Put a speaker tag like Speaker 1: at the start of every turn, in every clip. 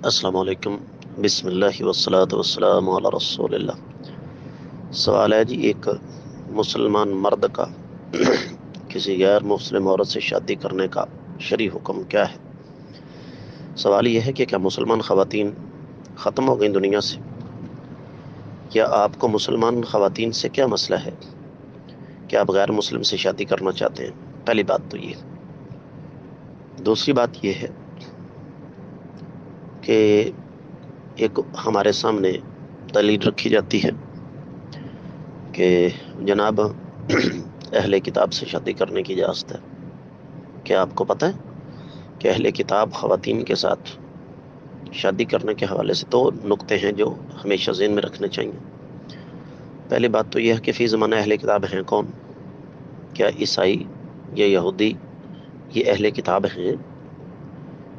Speaker 1: السلام علیکم۔ بسم اللہ والصلاة والسلام علی رسول اللہ۔ سوال ہے جی، ایک مسلمان مرد کا کسی غیر مسلم عورت سے شادی کرنے کا شرعی حکم کیا ہے؟ سوال یہ ہے کہ کیا مسلمان خواتین ختم ہو گئیں دنیا سے، یا آپ کو مسلمان خواتین سے کیا مسئلہ ہے کہ آپ غیر مسلم سے شادی کرنا چاہتے ہیں؟ پہلی بات تو یہ۔ دوسری بات یہ ہے کہ ایک ہمارے سامنے دلیل رکھی جاتی ہے کہ جناب اہل کتاب سے شادی کرنے کی اجازت ہے۔ کیا آپ کو پتہ ہے کہ اہل کتاب خواتین کے ساتھ شادی کرنے کے حوالے سے دو نقطے ہیں جو ہمیشہ ذہن میں رکھنے چاہیے۔ پہلی بات تو یہ ہے کہ فی زمانہ اہل کتاب ہیں کون؟ کیا عیسائی یا یہودی یہ اہل کتاب ہیں؟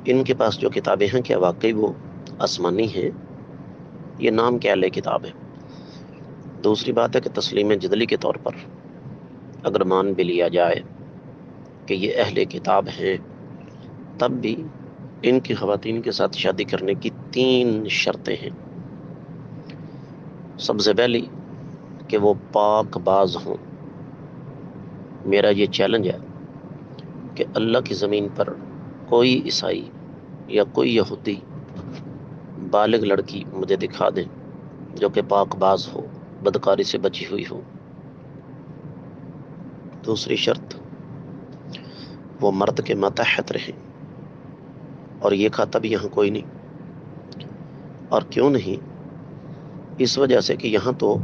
Speaker 1: ان کے پاس جو کتابیں ہیں کیا واقعی وہ آسمانی ہیں؟ یہ نام کیا اہل کتاب ہے؟ دوسری بات ہے کہ تسلیم جدلی کے طور پر اگر مان بھی لیا جائے کہ یہ اہل کتاب ہیں، تب بھی ان کی خواتین کے ساتھ شادی کرنے کی 3 شرطیں ہیں۔ سب سے پہلی کہ وہ پاک باز ہوں۔ میرا یہ چیلنج ہے کہ اللہ کی زمین پر کوئی عیسائی یا کوئی یہودی بالغ لڑکی مجھے دکھا دیں جو کہ پاک باز ہو، بدکاری سے بچی ہوئی ہو۔ دوسری شرط، وہ مرد کے ماتحت رہیں، اور یہ کھاتا بھی یہاں کوئی نہیں۔ اور کیوں نہیں؟ اس وجہ سے کہ یہاں تو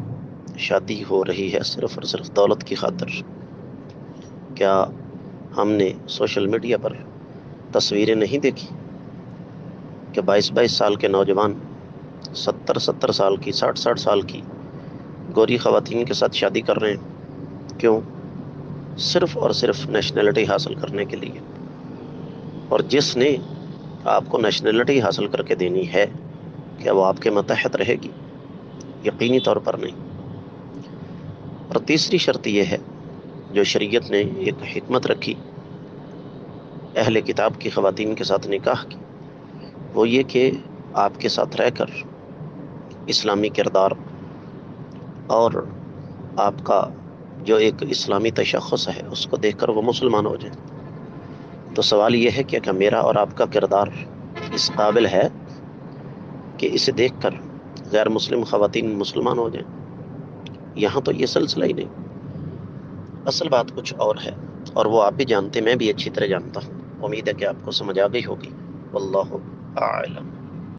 Speaker 1: شادی ہو رہی ہے صرف اور صرف دولت کی خاطر۔ کیا ہم نے سوشل میڈیا پر تصویریں نہیں دیکھی کہ 22 سال کے نوجوان 70 سال کی 60 سال کی گوری خواتین کے ساتھ شادی کر رہے ہیں؟ کیوں؟ صرف اور صرف نیشنلٹی حاصل کرنے کے لیے۔ اور جس نے آپ کو نیشنلٹی حاصل کر کے دینی ہے، کیا وہ آپ کے ماتحت رہے گی؟ یقینی طور پر نہیں۔ اور تیسری شرط یہ ہے جو شریعت نے ایک حکمت رکھی اہل کتاب کی خواتین کے ساتھ نکاح کی، وہ یہ کہ آپ کے ساتھ رہ کر اسلامی کردار اور آپ کا جو ایک اسلامی تشخص ہے اس کو دیکھ کر وہ مسلمان ہو جائیں۔ تو سوال یہ ہے کہ کیا میرا اور آپ کا کردار اس قابل ہے کہ اسے دیکھ کر غیر مسلم خواتین مسلمان ہو جائیں؟ یہاں تو یہ سلسلہ ہی نہیں، اصل بات کچھ اور ہے، اور وہ آپ بھی جانتے، میں بھی اچھی طرح جانتا ہوں۔ امید ہے کہ آپ کو سمجھ آ گئی ہوگی۔ واللہ اعلم۔